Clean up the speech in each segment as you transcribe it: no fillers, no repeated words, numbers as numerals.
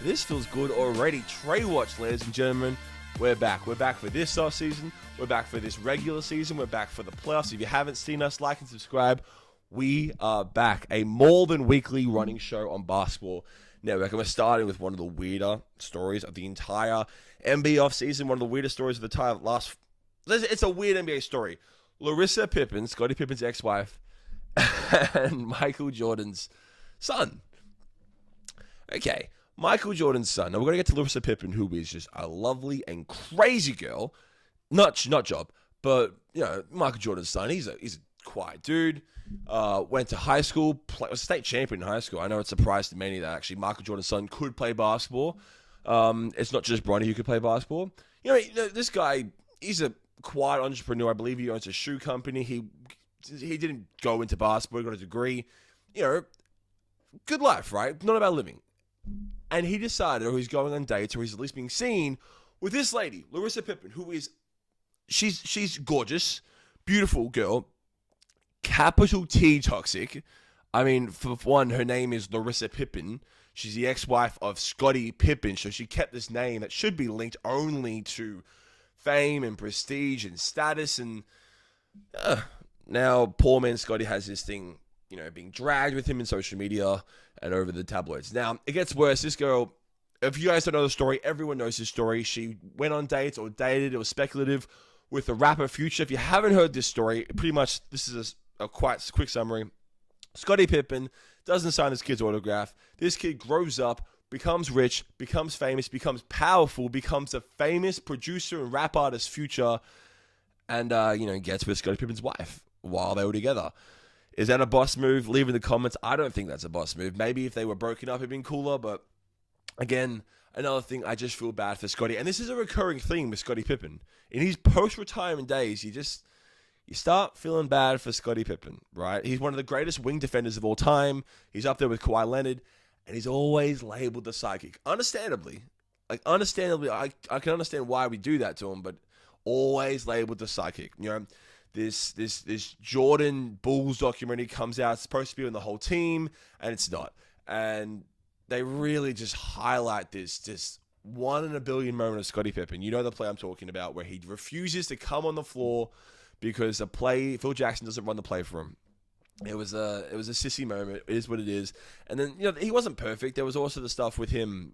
This feels good already. Trey Watch, ladies and gentlemen. We're back. We're back for this off season. We're back for this regular season. We're back for the playoffs. If you haven't seen us, like and subscribe. We are back. A more than weekly running show on Basketball Network. And we're starting with one of the weirder stories of the entire NBA offseason. One of the weirdest stories of the entire last... It's a weird NBA story. Larsa Pippen, Scottie Pippen's ex-wife, and Michael Jordan's son. Okay, Michael Jordan's son. Now, we're going to get to Larsa Pippen, who is just a lovely and crazy girl. Not job, but, you know, Michael Jordan's son. He's a quiet dude. Went to high school, was a state champion in high school. I know it's a surprise to many that actually Michael Jordan's son could play basketball. It's not just Bronny who could play basketball. You know, this guy, he's a quiet entrepreneur. I believe he owns a shoe company. He didn't go into basketball. He got a degree. You know, good life, right? Not about living. And he decided, or he's going on dates, or he's at least being seen with this lady, Larsa Pippen, who is, she's gorgeous, beautiful girl, capital T toxic. I mean, for one, her name is Larsa Pippen. She's the ex-wife of Scottie Pippen, so she kept this name that should be linked only to fame and prestige and status. And now, poor man Scottie has this thing, you know, being dragged with him in social media and over the tabloids. Now, it gets worse. This girl, if you guys don't know the story, everyone knows this story. She went on dates or dated, it was speculative, with the rapper Future. If you haven't heard this story, pretty much this is a quite quick summary. Scottie Pippen doesn't sign his kid's autograph. This kid grows up, becomes rich, becomes famous, becomes powerful, becomes a famous producer and rap artist, Future, and, gets with Scottie Pippen's wife while they were together. Is that a boss move? Leave in the comments. I don't think that's a boss move. Maybe if they were broken up, it'd been cooler. But again, another thing, I just feel bad for Scottie. And this is a recurring theme with Scottie Pippen. In his post-retirement days, you start feeling bad for Scottie Pippen, right? He's one of the greatest wing defenders of all time. He's up there with Kawhi Leonard. And he's always labeled the sidekick. Understandably, I can understand why we do that to him, but always labeled the sidekick. You know, this Jordan Bulls documentary comes out. It's supposed to be on the whole team, and it's not. And they really just highlight this one in a billion moment of Scottie Pippen. You know the play I'm talking about, where he refuses to come on the floor because Phil Jackson doesn't run the play for him. It was a sissy moment. It is what it is. And then, you know, he wasn't perfect. There was also the stuff with him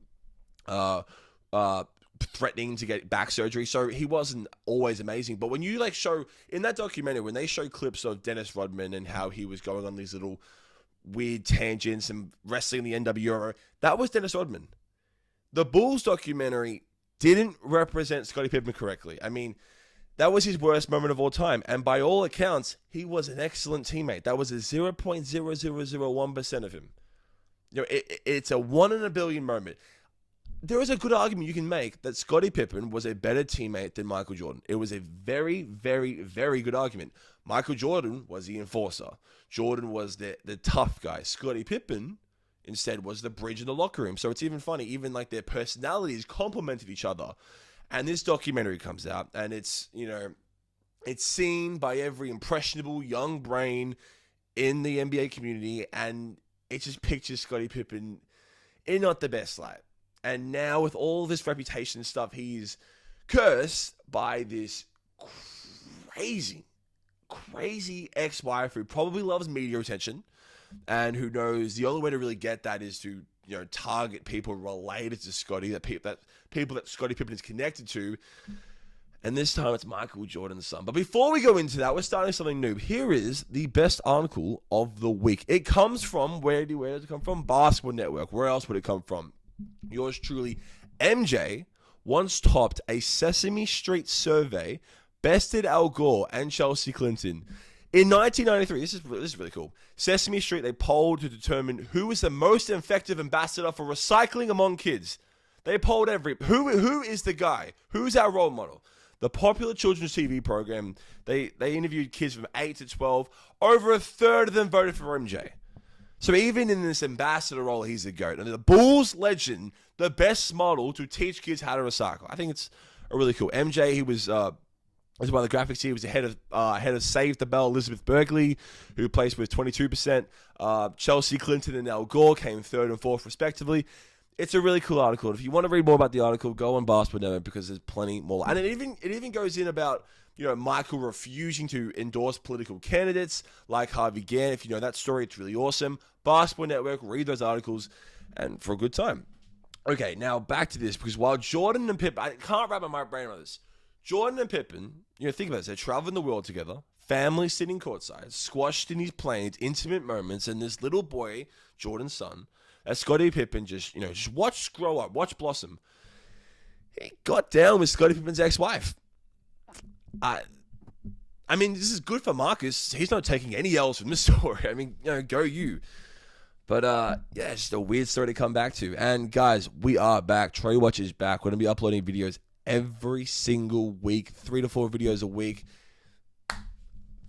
threatening to get back surgery, so he wasn't always amazing. But when you show in that documentary, when they show clips of Dennis Rodman and how he was going on these little weird tangents and wrestling the NWO, that was Dennis Rodman. The Bulls documentary didn't represent Scottie Pippen correctly. I mean, that was his worst moment of all time, and by all accounts, he was an excellent teammate. That was a 0.0001% of him. You know, it's a 1 in a billion moment. There is a good argument you can make that Scottie Pippen was a better teammate than Michael Jordan. It was a very, very, very good argument. Michael Jordan was the enforcer. Jordan was the tough guy. Scottie Pippen, instead, was the bridge in the locker room. So it's even funny. Even their personalities complemented each other. And this documentary comes out, and it's seen by every impressionable young brain in the NBA community, and it just pictures Scottie Pippen in not the best light. And now with all this reputation and stuff, he's cursed by this crazy ex-wife who probably loves media attention and who knows the only way to really get that is to, you know, target people related to Scottie, that people that Scottie Pippen is connected to. And this time it's Michael Jordan's son. But before we go into that, we're starting something new. Here is the best article of the week. It comes from, where does it come from? Basketball Network. Where else would it come from? Yours truly, MJ, once topped a Sesame Street survey, bested Al Gore and Chelsea Clinton. In 1993, this is really cool. Sesame Street, they polled to determine who is the most effective ambassador for recycling among kids. They polled who is the guy? Who's our role model? The popular children's TV program, they interviewed kids from 8 to 12. Over a third of them voted for MJ. So even in this ambassador role, he's the GOAT. And the Bulls legend, the best model to teach kids how to recycle. I think it's a really cool. MJ, he was as one of the graphics here, he was ahead of Save the Bell Elizabeth Berkley, who placed with 22%. Chelsea Clinton and Al Gore came third and fourth, respectively. It's a really cool article. If you want to read more about the article, go on Basketball Network because there's plenty more. And it even goes in about, Michael refusing to endorse political candidates like Harvey Gantt. If you know that story, it's really awesome. Basketball Network, read those articles, and for a good time. Okay, now back to this, because while Jordan and Pippen, I can't wrap my brain around this. Jordan and Pippen, think about this, they're traveling the world together, family sitting courtside, squashed in his planes, intimate moments, and this little boy, Jordan's son, as Scottie Pippen just watch grow up, watch blossom. He got down with Scottie Pippen's ex-wife. I mean, this is good for Marcus. He's not taking any L's from this story. I mean, go you. But, it's just a weird story to come back to. And, guys, we are back. Trey Watch is back. We're going to be uploading videos every single week, 3 to 4 videos a week.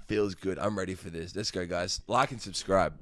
Feels good. I'm ready for this. Let's go, guys. Like and subscribe.